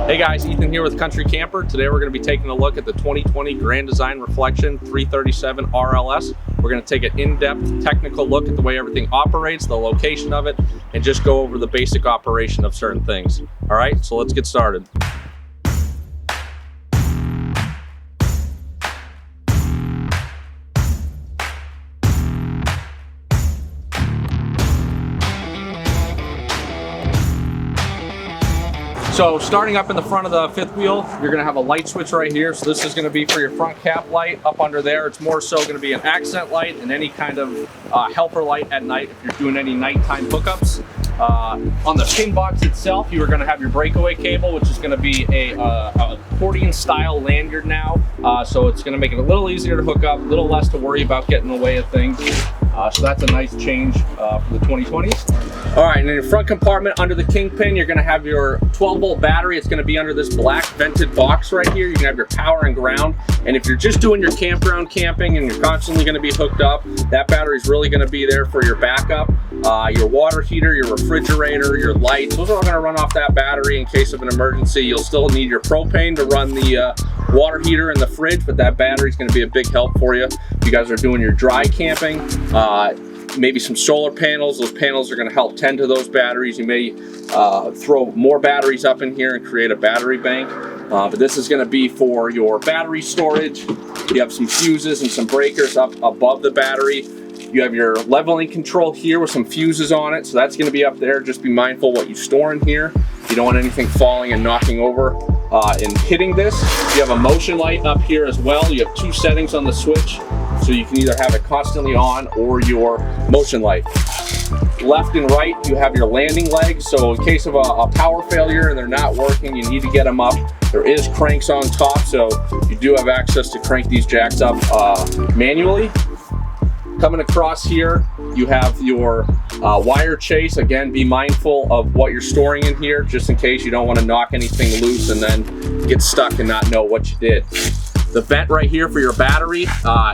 Hey guys, Ethan here with Country Camper. Today we're going to be taking a look at the 2020 Grand Design Reflection 337 RLS. We're going to take an in-depth technical look at the way everything operates, the location of it, and just go over the basic operation of certain things. All right, so let's get started. So starting up in the front of the fifth wheel, you're gonna have a light switch right here. So this is gonna be for your front cap light. Up under there, it's more so gonna be an accent light and any kind of helper light at night if you're doing any nighttime hookups. On the pin box itself, you are gonna have your breakaway cable, which is gonna be a accordion style lanyard now. So it's gonna make it a little easier to hook up, a little less to worry about getting in the way of things. So that's a nice change for the 2020s. All right, and in your front compartment under the kingpin, you're gonna have your 12-volt battery. It's gonna be under this black vented box right here. You can have your power and ground. And if you're just doing your campground camping and you're constantly gonna be hooked up, that battery is really gonna be there for your backup. Your water heater, your refrigerator, your lights, those are all gonna run off that battery in case of an emergency. You'll still need your propane to run the water heater and the fridge, but that battery is gonna be a big help for you. If you guys are doing your dry camping, maybe some solar panels. Those panels are going to help tend to those batteries. You may throw more batteries up in here and create a battery bank. But this is going to be for your battery storage. You have some fuses and some breakers up above the battery. You have your leveling control here with some fuses on it. So that's going to be up there. Just be mindful what you store in here. You don't want anything falling and knocking over and hitting this. You have a motion light up here as well. You have two settings on the switch. So you can either have it constantly on or your motion light. Left and right, you have your landing legs. So in case of a power failure and they're not working, you need to get them up. There is cranks on top, so you do have access to crank these jacks up manually. Coming across here, you have your wire chase. Again, be mindful of what you're storing in here, just in case you don't want to knock anything loose and then get stuck and not know what you did. The vent right here for your battery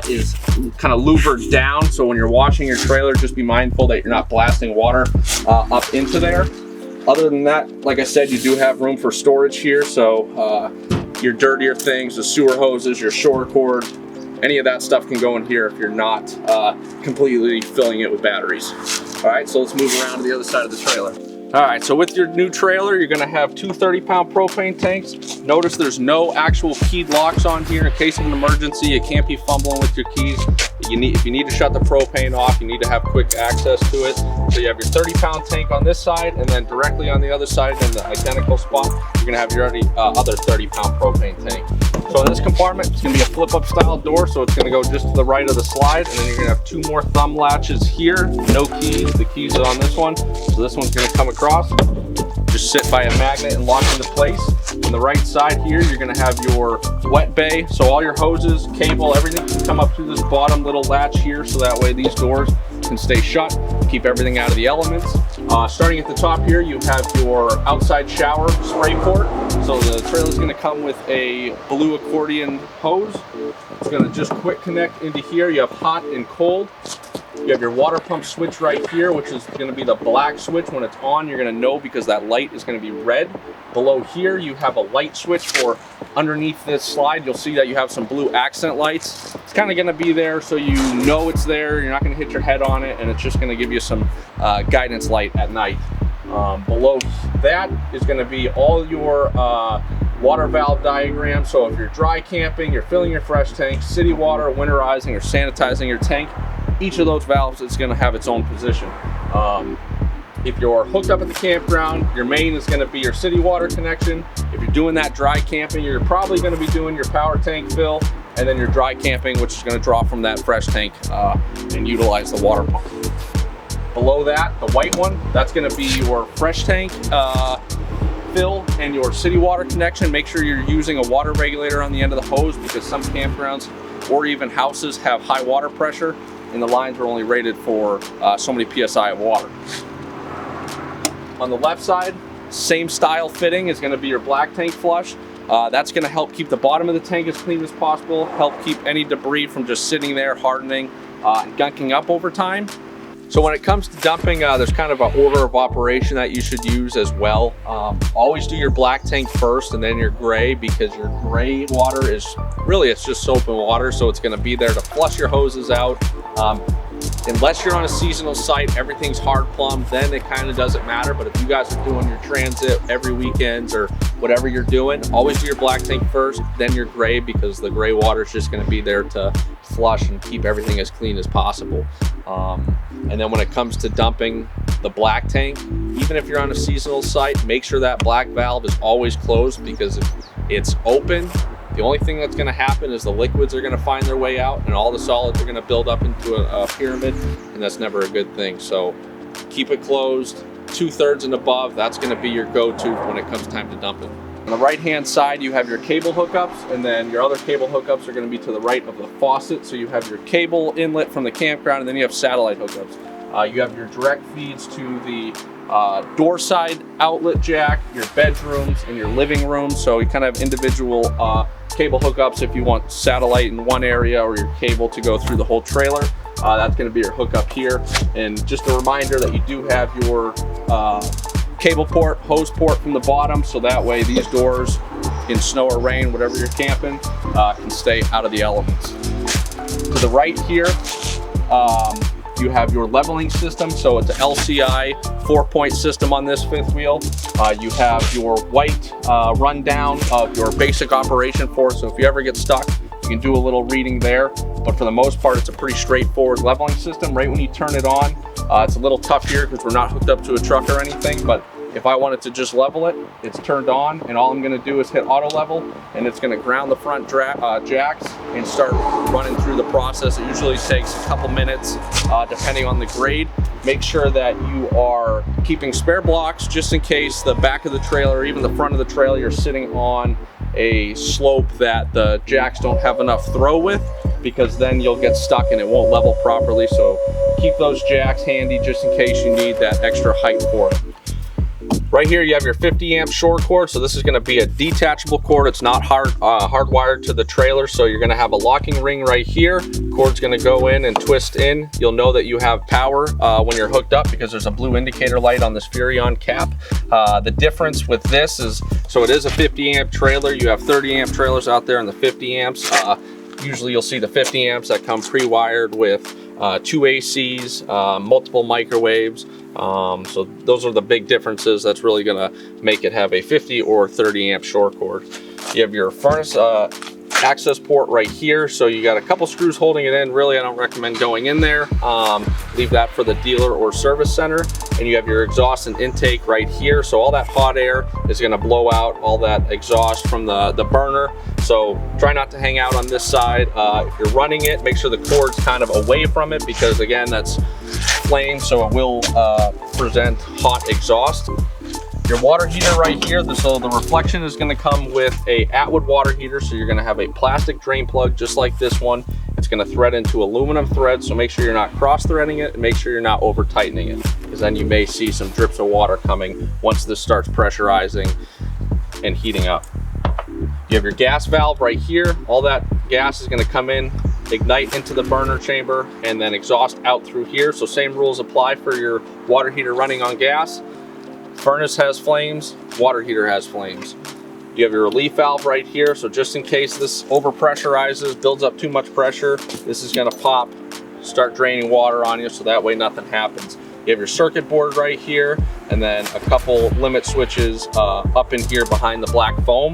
is kind of louvered down, so when you're washing your trailer, just be mindful that you're not blasting water up into there. Other than that, like I said, you do have room for storage here, so your dirtier things, the sewer hoses, your shore cord, any of that stuff can go in here if you're not completely filling it with batteries. All right, so let's move around to the other side of the trailer. All right, so with your new trailer, you're gonna have two 30-pound propane tanks. Notice there's no actual keyed locks on here. In case of an emergency, you can't be fumbling with your keys. If you need to shut the propane off, you need to have quick access to it. So you have your 30-pound tank on this side, and then directly on the other side in the identical spot, you're gonna have your other 30-pound propane tank. So in this compartment, it's gonna be a flip-up style door, so it's gonna go just to the right of the slide, and then you're gonna have two more thumb latches here, no keys. The keys are on this one, so this one's gonna come across, just sit by a magnet and lock into place. On the right side here, you're gonna have your wet bay, so all your hoses, cable, everything can come up through this bottom little latch here, so that way these doors can stay shut, keep everything out of the elements. Starting at the top here, you have your outside shower spray port. So the trailer is going to come with a blue accordion hose. It's going to just quick connect into here. You have hot and cold. You have your water pump switch right here, which is going to be the black switch. When it's on, you're going to know because that light is going to be red. Below here, you have a light switch for underneath this slide. You'll see that you have some blue accent lights. It's kind of going to be there so you know it's there. You're not going to hit your head on it, and it's just going to give you some guidance light at night. Below that is going to be all your water valve diagram. So if you're dry camping, you're filling your fresh tank, city water, winterizing, or sanitizing your tank, each of those valves is going to have its own position. If you're hooked up at the campground, your main is going to be your city water connection. If you're doing that dry camping, you're probably going to be doing your power tank fill, and then your dry camping, which is going to draw from that fresh tank and utilize the water pump. Below that, the white one, that's going to be your fresh tank fill and your city water connection. Make sure you're using a water regulator on the end of the hose because some campgrounds or even houses have high water pressure and the lines are only rated for so many PSI of water. On the left side, same style fitting is going to be your black tank flush. That's going to help keep the bottom of the tank as clean as possible, help keep any debris from just sitting there hardening and gunking up over time. So when it comes to dumping, there's kind of an order of operation that you should use as well. Always do your black tank first and then your gray, because your gray water is really, it's just soap and water, so it's going to be there to flush your hoses out. Unless you're on a seasonal site, everything's hard plumbed, then it kind of doesn't matter. But if you guys are doing your transit every weekends or whatever you're doing, always do your black tank first, then your gray, because the gray water is just going to be there to flush and keep everything as clean as possible. And then when it comes to dumping the black tank, even if you're on a seasonal site, make sure that black valve is always closed, because if it's open, the only thing that's going to happen is the liquids are going to find their way out and all the solids are going to build up into a pyramid, and that's never a good thing. So keep it closed, 2/3 and above. That's going to be your go-to when it comes time to dump it. On the right-hand side, you have your cable hookups, and then your other cable hookups are going to be to the right of the faucet. So you have your cable inlet from the campground, and then you have satellite hookups. You have your direct feeds to the door side outlet jack, your bedrooms, and your living room. So you kind of have individual cable hookups if you want satellite in one area or your cable to go through the whole trailer. That's going to be your hookup here. And just a reminder that you do have your cable port, hose port from the bottom, so that way these doors in snow or rain, whatever you're camping, can stay out of the elements. To the right here, you have your leveling system. So it's an LCI 4-point system on this fifth wheel. You have your white rundown of your basic operation for it. So if you ever get stuck, you can do a little reading there. But for the most part, it's a pretty straightforward leveling system. Right when you turn it on, it's a little tough here because we're not hooked up to a truck or anything. But if I wanted to just level it, it's turned on, and all I'm going to do is hit auto level, and it's going to ground the front jacks and start running through the process. It usually takes a couple minutes depending on the grade. Make sure that you are keeping spare blocks just in case the back of the trailer or even the front of the trailer you're sitting on a slope that the jacks don't have enough throw with, because then you'll get stuck and it won't level properly. So keep those jacks handy just in case you need that extra height for it. Right here you have your 50 amp shore cord. So this is going to be a detachable cord. It's not hardwired to the trailer. So you're going to have a locking ring right here. Cord's going to go in and twist in. You'll know that you have power when you're hooked up because there's a blue indicator light on this Furrion cap. The difference with this is, so it is a 50 amp trailer. You have 30 amp trailers out there in the 50 amps. Usually you'll see the 50 amps that come pre-wired with 2 ACs, multiple microwaves. So those are the big differences. That's really gonna make it have a 50 or 30 amp shore cord. You have your furnace access port right here. So you got a couple screws holding it in. Really, I don't recommend going in there. Leave that for the dealer or service center. And you have your exhaust and intake right here. So all that hot air is gonna blow out all that exhaust from the burner. So try not to hang out on this side. If you're running it, make sure the cord's kind of away from it, because again, that's flame, so it will present hot exhaust. Your water heater right here, so the reflection is going to come with a Atwood water heater. So you're going to have a plastic drain plug just like this one. It's going to thread into aluminum thread, so make sure you're not cross-threading it and make sure you're not over-tightening it, because then you may see some drips of water coming once this starts pressurizing and heating up. You have your gas valve right here. All that gas is going to come in, ignite into the burner chamber, and then exhaust out through here. So same rules apply for your water heater running on gas. Furnace has flames, water heater has flames. You have your relief valve right here. So just in case this over pressurizes, builds up too much pressure, this is going to pop, start draining water on you, so that way nothing happens. You have your circuit board right here, and then a couple limit switches up in here behind the black foam.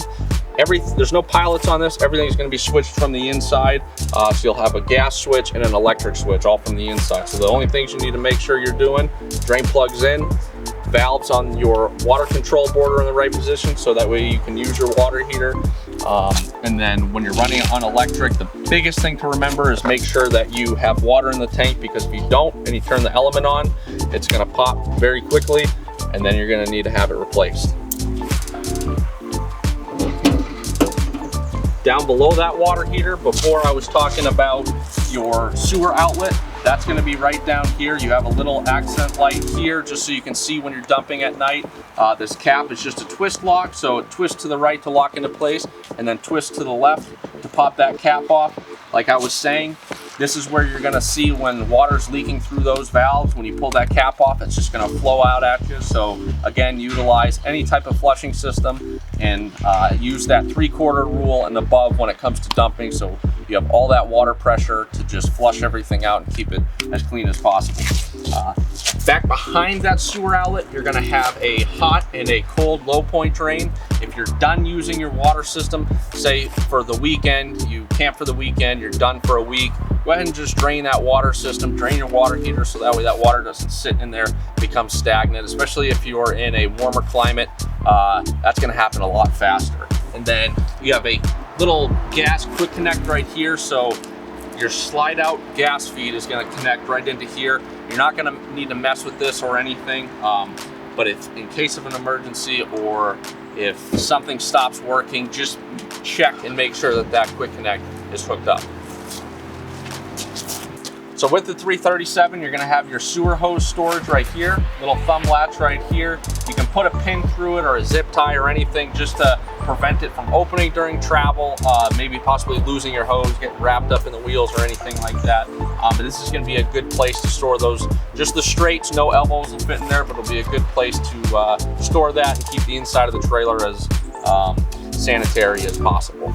There's no pilots on this. Everything's going to be switched from the inside. So you'll have a gas switch and an electric switch all from the inside. So the only things you need to make sure you're doing: drain plugs in, valves on your water control board are in the right position, so that way you can use your water heater. And then when you're running it on electric, the biggest thing to remember is make sure that you have water in the tank, because if you don't and you turn the element on, it's going to pop very quickly, and then you're going to need to have it replaced. Down below that water heater, before I was talking about your sewer outlet, that's going to be right down here. You have a little accent light here just so you can see when you're dumping at night. This cap is just a twist lock, so it twists to the right to lock into place, and then twist to the left to pop that cap off. Like I was saying, This is where you're gonna see when water's leaking through those valves. When you pull that cap off, it's just gonna flow out at you. So again, utilize any type of flushing system and use that 3/4 rule and above when it comes to dumping. So you have all that water pressure to just flush everything out and keep it as clean as possible. Back behind that sewer outlet, you're gonna have a hot and a cold low point drain. If you're done using your water system, say for the weekend, you camp for the weekend, you're done for a week, go ahead and just drain that water system, drain your water heater, so that way that water doesn't sit in there, become stagnant, especially if you're in a warmer climate. That's gonna happen a lot faster. And then you have a little gas quick connect right here, so your slide out gas feed is going to connect right into here. You're not going to need to mess with this or anything, but if in case of an emergency or if something stops working, just check and make sure that that quick connect is hooked up. So with the 337, you're gonna have your sewer hose storage right here, little thumb latch right here. You can put a pin through it or a zip tie or anything just to prevent it from opening during travel, maybe possibly losing your hose, getting wrapped up in the wheels or anything like that. But this is gonna be a good place to store those. Just the straights, no elbows will fit in there, but it'll be a good place to store that and keep the inside of the trailer as sanitary as possible.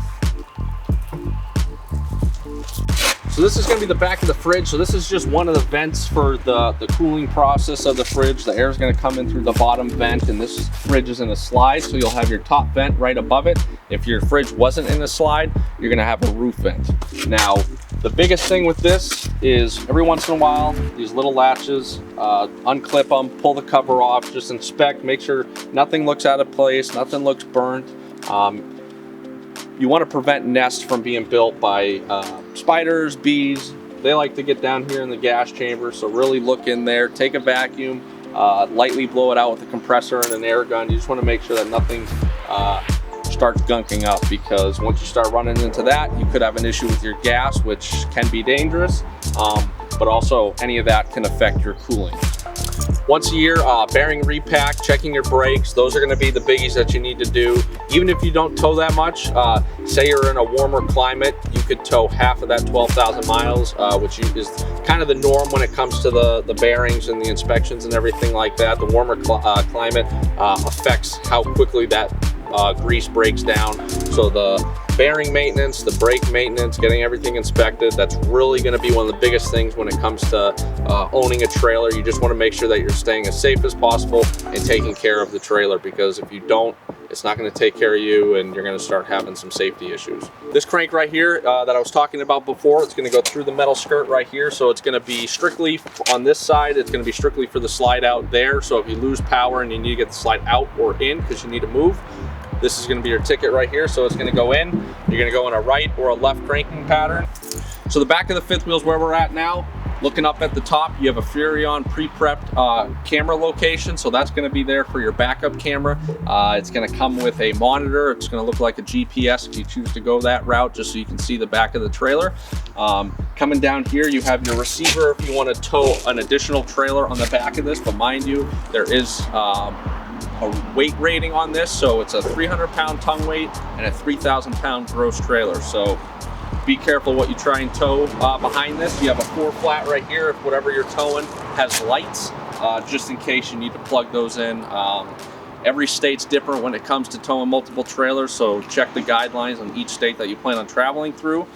So this is going to be the back of the fridge. So this is just one of the vents for the cooling process of the fridge. The air is going to come in through the bottom vent, and this fridge is in a slide. So you'll have your top vent right above it. If your fridge wasn't in a slide, you're going to have a roof vent. Now, the biggest thing with this is every once in a while, these little latches, unclip them, pull the cover off, just inspect, make sure nothing looks out of place, nothing looks burnt. You want to prevent nests from being built by spiders, bees. They like to get down here in the gas chamber, so really look in there, take a vacuum, lightly blow it out with a compressor and an air gun. You just want to make sure that nothing starts gunking up, because once you start running into that, you could have an issue with your gas, which can be dangerous, but also any of that can affect your cooling. Once a year, bearing repack, checking your brakes, those are gonna be the biggies that you need to do. Even if you don't tow that much, say you're in a warmer climate, you could tow half of that 12,000 miles, which is kind of the norm when it comes to the bearings and the inspections and everything like that. The warmer climate affects how quickly that grease breaks down. So the bearing maintenance, the brake maintenance, getting everything inspected, that's really going to be one of the biggest things when it comes to owning a trailer. You just want to make sure that you're staying as safe as possible and taking care of the trailer, because if you don't, it's not going to take care of you and you're going to start having some safety issues. This crank right here that I was talking about before, it's going to go through the metal skirt right here, so it's going to be strictly on this side, it's going to be strictly for the slide out there. So if you lose power and you need to get the slide out or in because you need to move, this is going to be your ticket right here. So it's going to go in, you're going to go in a right or a left cranking pattern. So the back of the fifth wheel is where we're at now. Looking up at the top, you have a Furrion pre-prepped camera location. So that's going to be there for your backup camera. It's going to come with a monitor. It's going to look like a GPS if you choose to go that route, just so you can see the back of the trailer. Coming down here, you have your receiver if you want to tow an additional trailer on the back of this. But mind you, there is a weight rating on this, so it's a 300-pound tongue weight and a 3,000-pound gross trailer. So be careful what you try and tow behind this. You have a 4 flat right here if whatever you're towing has lights, just in case you need to plug those in. Every state's different when it comes to towing multiple trailers, so check the guidelines on each state that you plan on traveling through.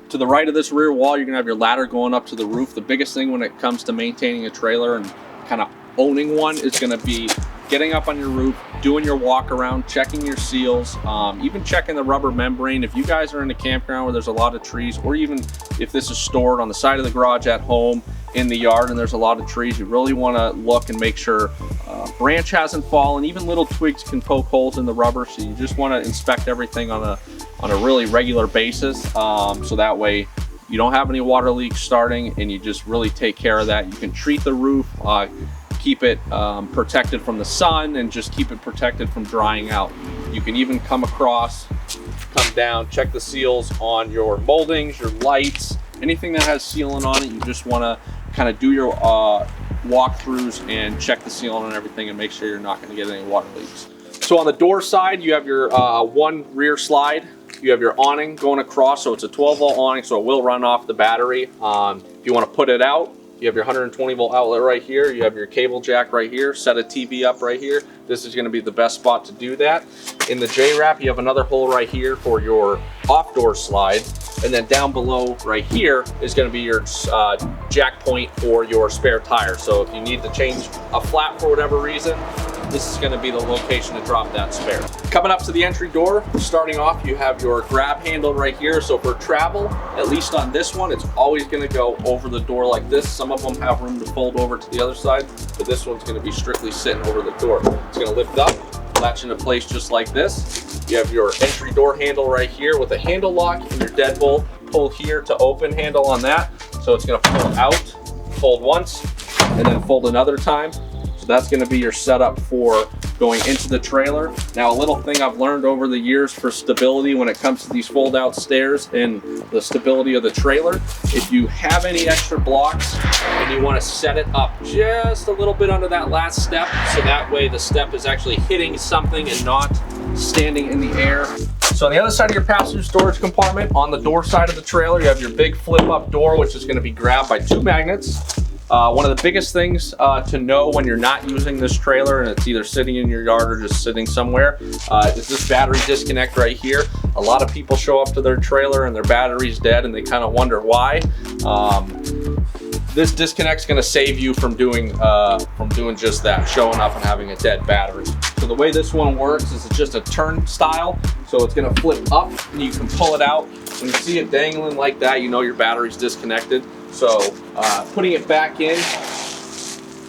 To the right of this rear wall, you're gonna have your ladder going up to the roof. The biggest thing when it comes to maintaining a trailer and kind of owning one is gonna be getting up on your roof, doing your walk around, checking your seals, even checking the rubber membrane. If you guys are in a campground where there's a lot of trees, or even if this is stored on the side of the garage at home in the yard and there's a lot of trees, you really want to look and make sure a branch hasn't fallen. Even little twigs can poke holes in the rubber, so you just want to inspect everything on a really regular basis, so that way you don't have any water leaks starting and you just really take care of that. You can treat the roof, keep it protected from the sun, and just keep it protected from drying out. You can even come across, come down, check the seals on your moldings, your lights, anything that has sealant on it. You just want to kind of do your walkthroughs and check the sealant on everything and make sure you're not going to get any water leaks. So on the door side, you have your one rear slide you have your awning going across, so it's a 12-volt awning, so it will run off the battery. If you want to put it out, you have your 120-volt outlet right here. You have your cable jack right here. Set a TV up right here. This is going to be the best spot to do that. In the J-wrap, you have another hole right here for your off-door slide. And then down below right here is going to be your jack point for your spare tire. So if you need to change a flat for whatever reason, this is going to be the location to drop that spare. Coming up to the entry door, starting off, you have your grab handle right here. So for travel, at least on this one, it's always going to go over the door like this. Some of them have room to fold over to the other side, but this one's going to be strictly sitting over the door. It's going to lift up, latch into place just like this. You have your entry door handle right here with a handle lock and your deadbolt pull here to open handle on that. So it's going to pull out, fold once, and then fold another time. So that's going to be your setup for going into the trailer. Now, a little thing I've learned over the years for stability when it comes to these fold out stairs and the stability of the trailer, if you have any extra blocks and you want to set it up just a little bit under that last step, so that way the step is actually hitting something and not standing in the air. So on the other side of your passenger storage compartment, on the door side of the trailer, you have your big flip up door, which is going to be grabbed by 2 magnets. One of the biggest things to know when you're not using this trailer and it's either sitting in your yard or just sitting somewhere is this battery disconnect right here. A lot of people show up to their trailer and their battery's dead and they kind of wonder why. This disconnect's going to save you from doing just that, showing up and having a dead battery. So the way this one works is it's just a turnstile. So it's going to flip up and you can pull it out. When you see it dangling like that, you know your battery's disconnected. So putting it back in,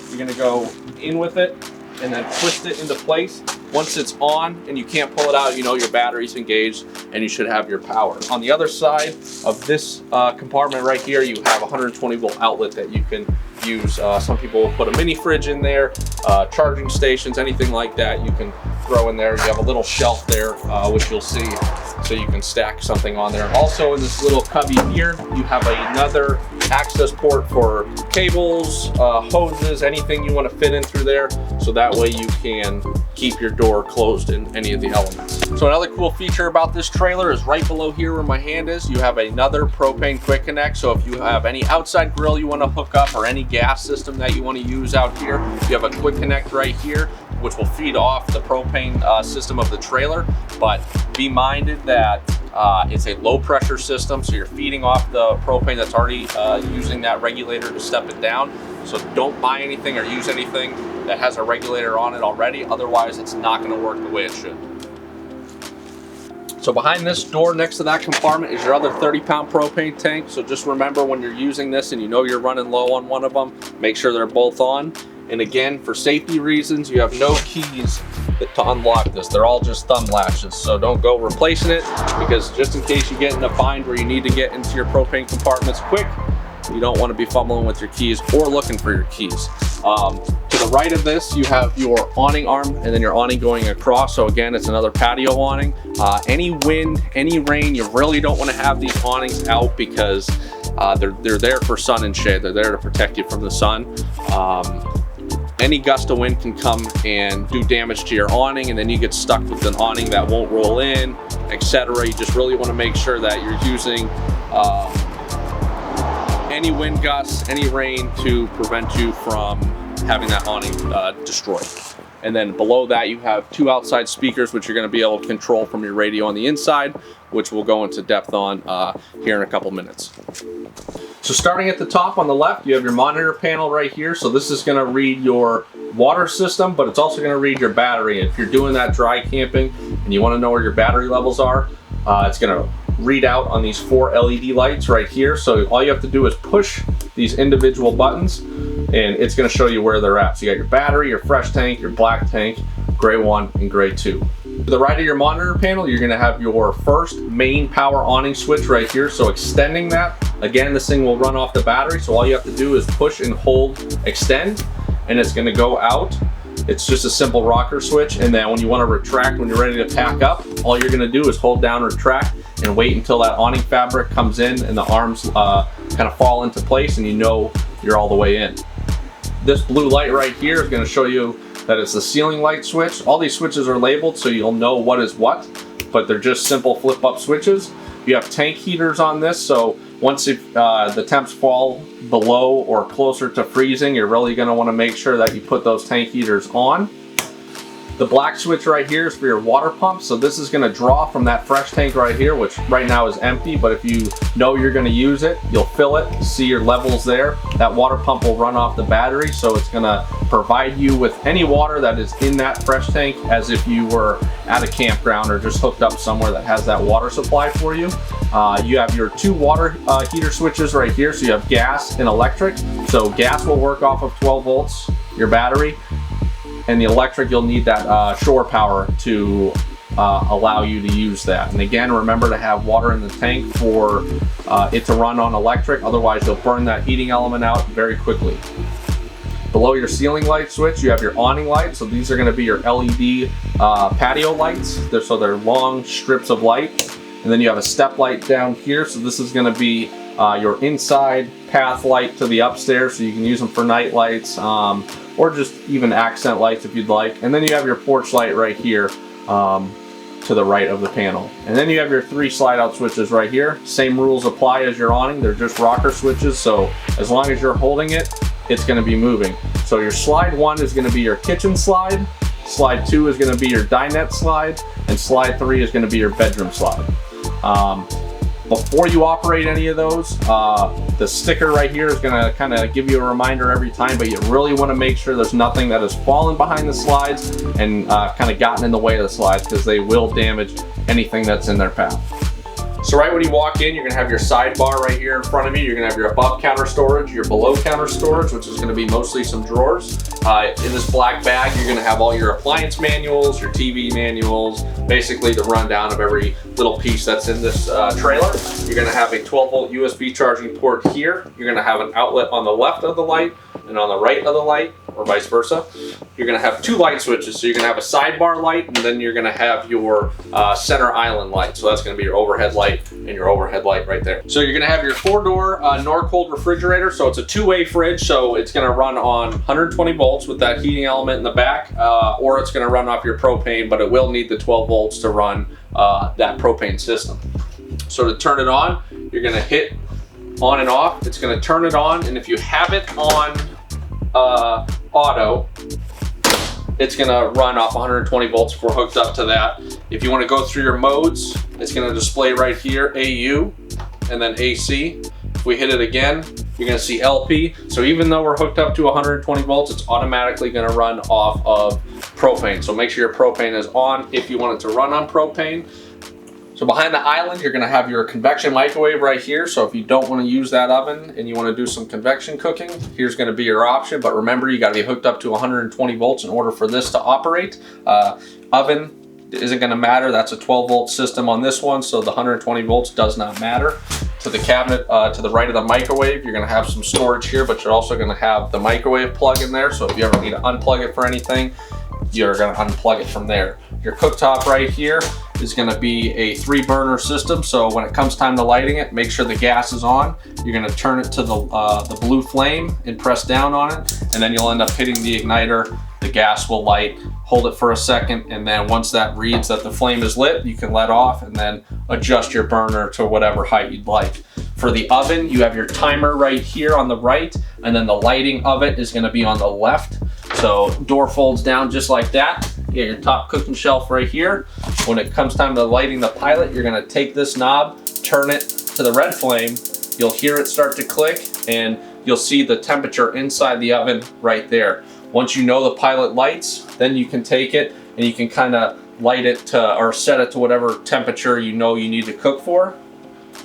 you're going to go in with it and then twist it into place. Once it's on and you can't pull it out, you know your battery's engaged and you should have your power. On the other side of this compartment right here, you have a 120-volt outlet that you can use. Some people will put a mini fridge in there, charging stations, anything like that you can throw in there. You have a little shelf there, which you'll see, so you can stack something on there. Also in this little cubby here, you have another access port for cables, hoses, anything you want to fit in through there, so that way you can keep your door closed in any of the elements. So another cool feature about this trailer is right below here where my hand is, you have another propane quick connect. So if you have any outside grill you want to hook up or any gas system that you want to use out here, you have a quick connect right here, which will feed off the propane system of the trailer. But be minded that it's a low pressure system, so you're feeding off the propane that's already using that regulator to step it down. So don't buy anything or use anything that has a regulator on it already, otherwise it's not going to work the way it should. So behind this door next to that compartment is your other 30-pound propane tank. So just remember, when you're using this and you know you're running low on one of them, make sure they're both on. And again, for safety reasons, you have no keys to unlock this. They're all just thumb latches. So don't go replacing it, because just in case you get in a bind where you need to get into your propane compartments quick, you don't want to be fumbling with your keys or looking for your keys. To the right of this, you have your awning arm and then your awning going across. So again, it's another patio awning. Any wind, any rain, you really don't want to have these awnings out, because they're there for sun and shade. They're there to protect you from the sun. Any gust of wind can come and do damage to your awning, and then you get stuck with an awning that won't roll in, etc. You just really want to make sure that you're using any wind gusts, any rain, to prevent you from having that awning destroyed. And then below that, you have 2 outside speakers, which you're going to be able to control from your radio on the inside, which we'll go into depth on here in a couple minutes. So starting at the top on the left, you have your monitor panel right here. So this is going to read your water system, but it's also going to read your battery. If you're doing that dry camping and you want to know where your battery levels are, it's going to read out on these 4 LED lights right here. So all you have to do is push these individual buttons and it's going to show you where they're at. So you got your battery, your fresh tank, your black tank, gray 1 and gray 2. To the right of your monitor panel, you're going to have your first main power awning switch right here. So extending that, again, this thing will run off the battery. So all you have to do is push and hold extend, and it's going to go out. It's just a simple rocker switch. And then when you want to retract, when you're ready to pack up, all you're going to do is hold down retract and wait until that awning fabric comes in and the arms kind of fall into place, and you know you're all the way in. This blue light right here is going to show you that it's the ceiling light switch. All these switches are labeled so you'll know what is what. but they're just simple flip up switches. You have tank heaters on this, so once the temps fall below or closer to freezing, you're really going to want to make sure that you put those tank heaters on. The black switch right here is for your water pump, so this is going to draw from that fresh tank right here, which right now is empty, but if you know you're going to use it, you'll fill it, see your levels there. That water pump will run off the battery, so it's going to provide you with any water that is in that fresh tank as if you were at a campground or just hooked up somewhere that has that water supply for you. You have your two water heater switches right here, so you have gas and electric. So gas will work off of 12 volts, your battery, and the electric, you'll need that shore power to allow you to use that. And again, remember to have water in the tank for it to run on electric, otherwise you'll burn that heating element out very quickly. Below your ceiling light switch, you have your awning light. So these are going to be your LED patio lights. So they're long strips of light. And then you have a step light down here. So this is going to be your inside path light to the upstairs, so you can use them for night lights or just even accent lights if you'd like. And then you have your porch light right here to the right of the panel. And then you have your 3 slide out switches right here. Same rules apply as your awning. They're just rocker switches, so as long as you're holding it, it's going to be moving. So your slide 1 is going to be your kitchen slide, slide 2 is going to be your dinette slide, and slide 3 is going to be your bedroom slide. Before you operate any of those, the sticker right here is going to kind of give you a reminder every time, but you really want to make sure there's nothing that has fallen behind the slides and kind of gotten in the way of the slides, because they will damage anything that's in their path. So right when you walk in, you're going to have your sidebar right here in front of you. You're going to have your above counter storage, your below counter storage, which is going to be mostly some drawers. In this black bag, you're going to have all your appliance manuals, your TV manuals, basically the rundown of every little piece that's in this trailer. You're going to have a 12 volt USB charging port here. You're going to have an outlet on the left of the light and on the right of the light, or vice versa. You're going to have 2 light switches. So you're going to have a sidebar light, and then you're going to have your center island light. So that's going to be your overhead light and your overhead light right there. So you're going to have your 4-door Norcold refrigerator. So it's a 2-way fridge. So it's going to run on 120 volts with that heating element in the back, or it's going to run off your propane, but it will need the 12 volts to run that propane system. So to turn it on, you're going to hit on and off. It's going to turn it on, and if you have it on auto, it's going to run off 120 volts if we're hooked up to that. If you want to go through your modes, it's going to display right here AU and then AC. If we hit it again, you're going to see LP. So even though we're hooked up to 120 volts, it's automatically going to run off of propane. So make sure your propane is on if you want it to run on propane. So behind the island, you're going to have your convection microwave right here. So if you don't want to use that oven and you want to do some convection cooking, here's going to be your option. But remember, you got to be hooked up to 120 volts in order for this to operate. Oven isn't going to matter. That's a 12 volt system on this one, so the 120 volts does not matter. To the cabinet to the right of the microwave, you're going to have some storage here, but you're also going to have the microwave plug in there. So if you ever need to unplug it for anything, you're going to unplug it from there. Your cooktop right here is going to be a 3-burner system. So when it comes time to lighting it, make sure the gas is on. You're going to turn it to the blue flame and press down on it, and then you'll end up hitting the igniter. The gas will light. Hold it for a second, and then once that reads that the flame is lit, you can let off and then adjust your burner to whatever height you'd like. For the oven, you have your timer right here on the right, and then the lighting of it is going to be on the left. So door folds down just like that. You get your top cooking shelf right here. When it comes time to lighting the pilot, you're going to take this knob, turn it to the red flame. You'll hear it start to click, and you'll see the temperature inside the oven right there. Once you know the pilot lights, then you can take it and you can kind of light it to, or set it to whatever temperature you know you need to cook for.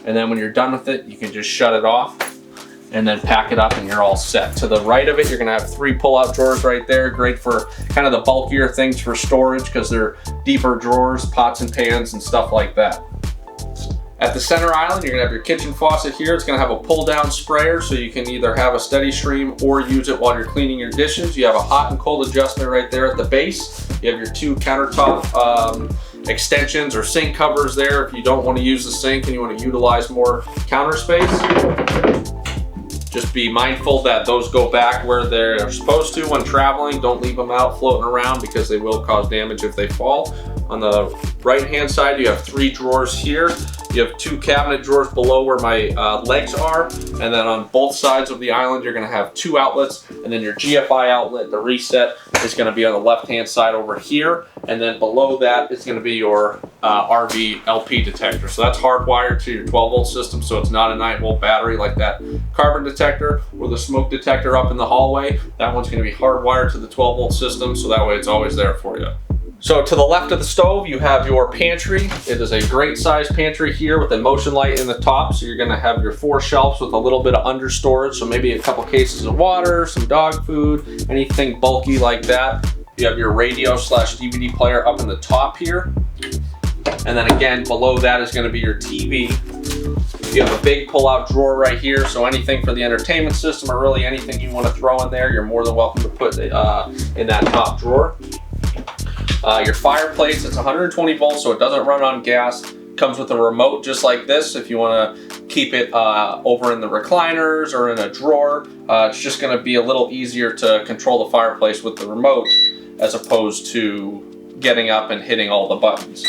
And then when you're done with it, you can just shut it off and then pack it up and you're all set. To the right of it, you're gonna have 3 pull-out drawers right there. Great for kind of the bulkier things for storage because they're deeper drawers, pots and pans and stuff like that. At the center island, you're gonna have your kitchen faucet here. It's gonna have a pull-down sprayer, so you can either have a steady stream or use it while you're cleaning your dishes. You have a hot and cold adjustment right there at the base. You have your 2 countertop extensions or sink covers there if you don't want to use the sink and you want to utilize more counter space. Just be mindful that those go back where they're supposed to when traveling. Don't leave them out floating around because they will cause damage if they fall. On the right hand side, you have 3 drawers here. You have 2 cabinet drawers below where my legs are, and then on both sides of the island you're going to have 2 outlets, and then your GFI outlet, the reset, is going to be on the left hand side over here, and then below that is going to be your RV LP detector. So that's hardwired to your 12 volt system, so it's not a 9 volt battery like that carbon detector or the smoke detector up in the hallway. That one's going to be hardwired to the 12 volt system, so that way it's always there for you. So to the left of the stove, you have your pantry. It is a great size pantry here with a motion light in the top. So you're gonna have your 4 shelves with a little bit of under storage. So maybe a couple cases of water, some dog food, anything bulky like that. You have your radio/DVD player up in the top here. And then again, below that is gonna be your TV. You have a big pull-out drawer right here. So anything for the entertainment system or really anything you wanna throw in there, you're more than welcome to put in that top drawer. Your fireplace, it's 120 volts, so it doesn't run on gas. Comes with a remote just like this if you want to keep it over in the recliners or in a drawer. It's just going to be a little easier to control the fireplace with the remote as opposed to getting up and hitting all the buttons.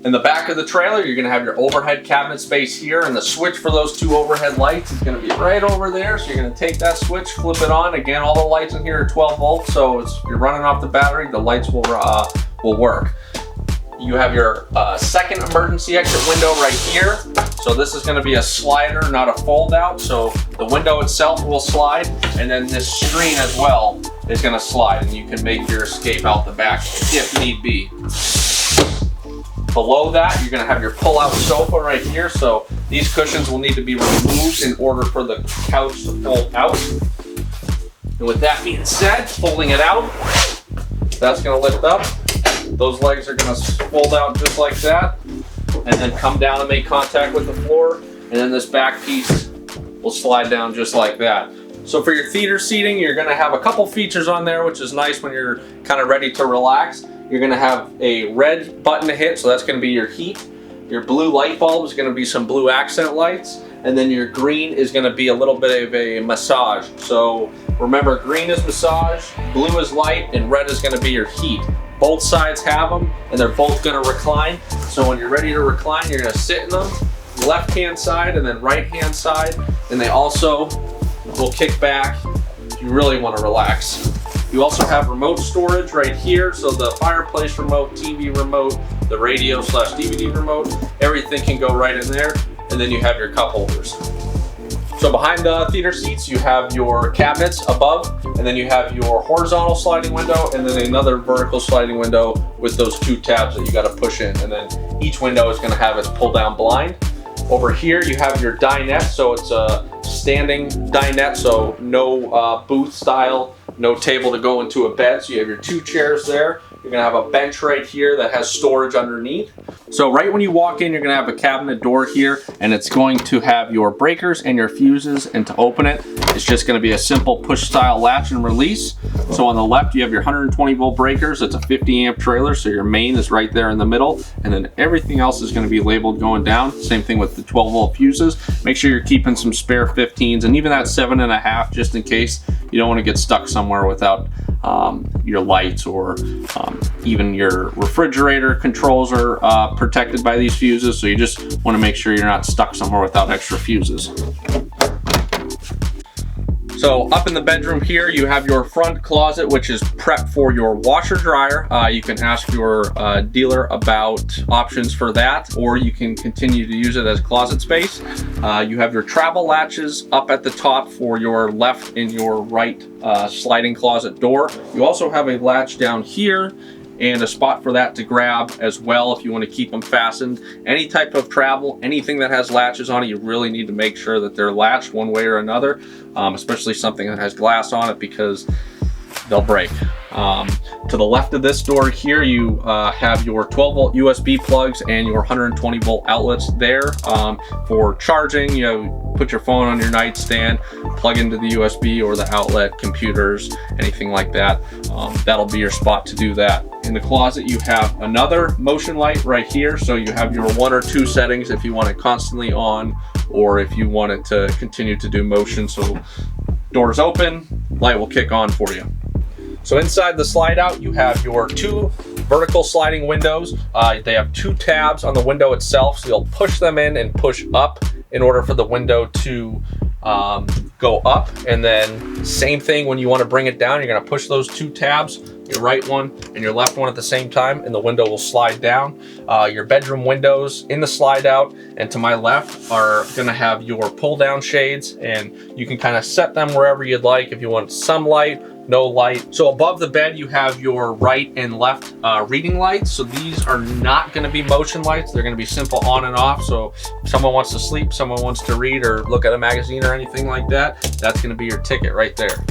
In the back of the trailer, you're going to have your overhead cabinet space here, and the switch for those 2 overhead lights is going to be right over there. So you're going to take that switch, flip it on. Again, all the lights in here are 12 volts, so if you're running off the battery, the lights will work. You have your second emergency exit window right here. So this is going to be a slider, not a fold out. So the window itself will slide, and then this screen as well is going to slide, and you can make your escape out the back if need be. Below that, you're going to have your pull-out sofa right here. So these cushions will need to be removed in order for the couch to fold out. And with that being said, folding it out, that's going to lift up. Those legs are going to fold out just like that, and then come down and make contact with the floor. And then this back piece will slide down just like that. So for your theater seating, you're going to have a couple features on there, which is nice when you're kind of ready to relax. You're going to have a red button to hit, so that's going to be your heat. Your blue light bulb is going to be some blue accent lights, and then your green is going to be a little bit of a massage. So remember, green is massage, blue is light, and red is going to be your heat. Both sides have them, and they're both going to recline. So when you're ready to recline, you're going to sit in them, left-hand side and then right-hand side, and they also will kick back if you really want to relax. You also have remote storage right here, so the fireplace remote, TV remote, the radio/DVD remote, everything can go right in there, and then you have your cup holders. So behind the theater seats, you have your cabinets above, and then you have your horizontal sliding window, and then another vertical sliding window with those 2 tabs that you got to push in, and then each window is going to have its pull-down blind. Over here, you have your dinette, so it's a standing dinette, so no booth style, no table to go into a bed. So you have your 2 chairs there. You're gonna have a bench right here that has storage underneath. So right when you walk in, you're gonna have a cabinet door here, and it's going to have your breakers and your fuses, and to open it, it's just gonna be a simple push style latch and release. So on the left, you have your 120 volt breakers. It's a 50 amp trailer, so your main is right there in the middle, and then everything else is gonna be labeled going down. Same thing with the 12 volt fuses. Make sure you're keeping some spare 15s, and even that 7.5, just in case you don't wanna get stuck somewhere without your lights, or even your refrigerator controls are protected by these fuses, so you just want to make sure you're not stuck somewhere without extra fuses. So up in the bedroom here, you have your front closet, which is prepped for your washer dryer. You can ask your dealer about options for that, or you can continue to use it as closet space. You have your travel latches up at the top for your left and your right sliding closet door. You also have a latch down here and a spot for that to grab as well if you want to keep them fastened. Any type of travel, anything that has latches on it, you really need to make sure that they're latched one way or another, especially something that has glass on it, because they'll break. To the left of this door here, you have your 12 volt USB plugs and your 120 volt outlets there for charging. You know, put your phone on your nightstand, plug into the USB or the outlet, computers, anything like that. That'll be your spot to do that. In the closet, you have another motion light right here, so you have your 1 or 2 settings if you want it constantly on, or if you want it to continue to do motion. So doors open, light will kick on for you. So inside the slide out, you have your 2 vertical sliding windows. They have 2 tabs on the window itself, so you'll push them in and push up in order for the window to go up. And then same thing when you want to bring it down, you're going to push those 2 tabs, your right one and your left one at the same time, and the window will slide down. Your bedroom windows in the slide out and to my left are going to have your pull down shades, and you can kind of set them wherever you'd like. If you want some light, no light. So above the bed you have your right and left reading lights. So these are not going to be motion lights. They're going to be simple on and off. So if someone wants to sleep, someone wants to read or look at a magazine or anything like that, that's going to be your ticket right there.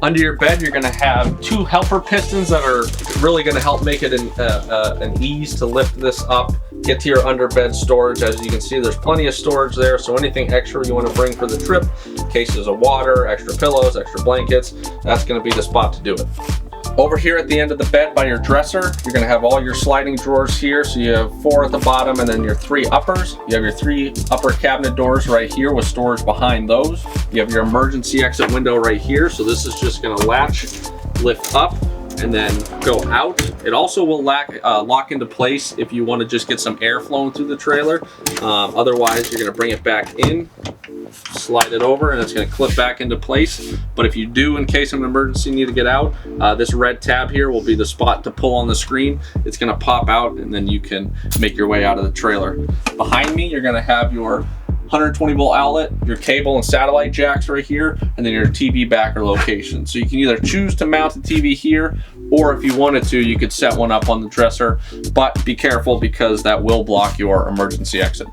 Under your bed, you're going to have 2 helper pistons that are really going to help make it an ease to lift this up, get to your underbed storage. As you can see, there's plenty of storage there, so anything extra you want to bring for the trip, cases of water, extra pillows, extra blankets, that's going to be the spot to do it. Over here at the end of the bed by your dresser, you're going to have all your sliding drawers here. So you have 4 at the bottom and then your 3 uppers. You have your 3 upper cabinet doors right here with storage behind those. You have your emergency exit window right here. So this is just going to latch, lift up, and then go out. It also will lock into place if you want to just get some air flowing through the trailer. Otherwise, you're going to bring it back in, slide it over, and it's going to clip back into place. But if you do, in case of an emergency, need to get out, this red tab here will be the spot to pull on the screen. It's going to pop out, and then you can make your way out of the trailer. Behind me, you're going to have your 120 volt outlet, your cable and satellite jacks right here, and then your TV backer location. So you can either choose to mount the TV here, or if you wanted to, you could set one up on the dresser, but be careful because that will block your emergency exit.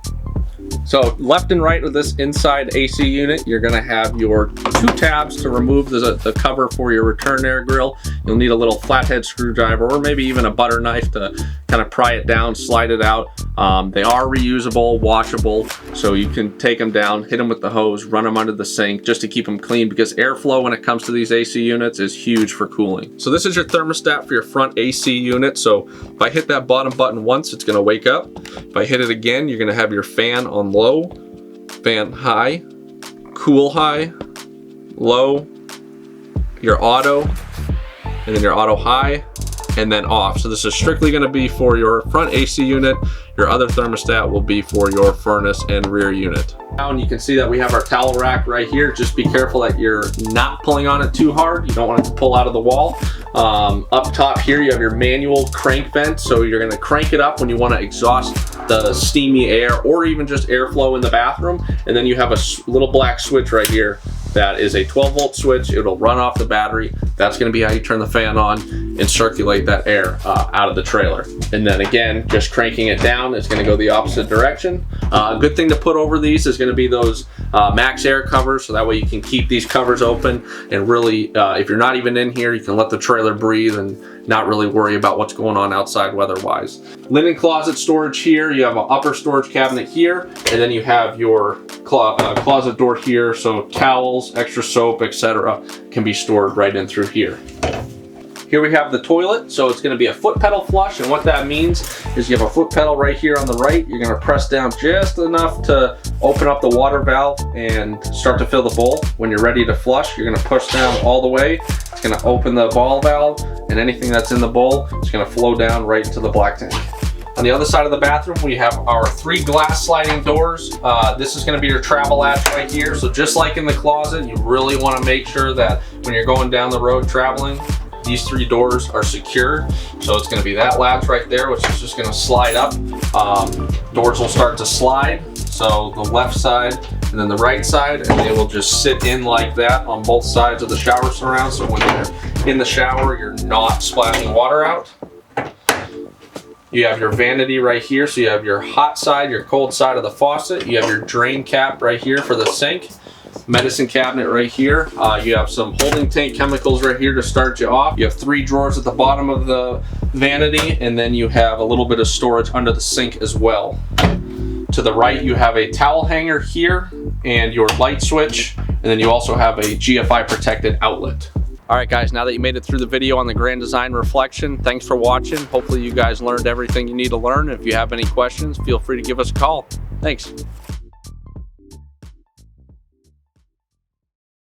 So left and right of this inside AC unit, you're going to have your 2 tabs to remove the cover for your return air grill. You'll need a little flathead screwdriver or maybe even a butter knife to kind of pry it down, slide it out. They are reusable, washable, so you can take them down, hit them with the hose, run them under the sink just to keep them clean, because airflow when it comes to these AC units is huge for cooling. So this is your thermostat for your front AC unit. So if I hit that bottom button once, it's going to wake up. If I hit it again, you're going to have your fan on low, fan high, cool high, low, your auto, and then your auto high, and then off. So this is strictly going to be for your front AC unit. Your other thermostat will be for your furnace and rear unit. Now you can see that we have our towel rack right here. Just be careful that you're not pulling on it too hard. You don't want it to pull out of the wall. Up top here you have your manual crank vent. So you're going to crank it up when you want to exhaust the steamy air or even just airflow in the bathroom. And then you have a little black switch right here. That is a 12 volt switch. It'll run off the battery. That's going to be how you turn the fan on and circulate that air out of the trailer. And then again, just cranking it down, it's going to go the opposite direction. A good thing to put over these is going to be those max air covers, so that way you can keep these covers open and really, if you're not even in here, you can let the trailer breathe and not really worry about what's going on outside weather-wise. Linen closet storage here. You have an upper storage cabinet here, and then you have your closet door here, so towels, extra soap, etc. can be stored right in through here. Here we have the toilet, so it's going to be a foot pedal flush, and what that means is you have a foot pedal right here on the right. You're going to press down just enough to open up the water valve and start to fill the bowl. When you're ready to flush, you're going to push down all the way. It's going to open the ball valve, and anything that's in the bowl is going to flow down right into the black tank. On the other side of the bathroom, we have our 3 glass sliding doors. This is going to be your travel latch right here. So just like in the closet, you really want to make sure that when you're going down the road traveling, these 3 doors are secured. So it's going to be that latch right there, which is just going to slide up. Doors will start to slide. So the left side and then the right side, and they will just sit in like that on both sides of the shower surround. So when you're in the shower, you're not splashing water out. You have your vanity right here. So you have your hot side, your cold side of the faucet. You have your drain cap right here for the sink. Medicine cabinet right here. You have some holding tank chemicals right here to start you off. You have 3 drawers at the bottom of the vanity, and then you have a little bit of storage under the sink as well. To the right, you have a towel hanger here and your light switch, and then you also have a GFI protected outlet. All right, guys, now that you made it through the video on the Grand Design Reflection, thanks for watching. Hopefully you guys learned everything you need to learn. If you have any questions, feel free to give us a call. Thanks.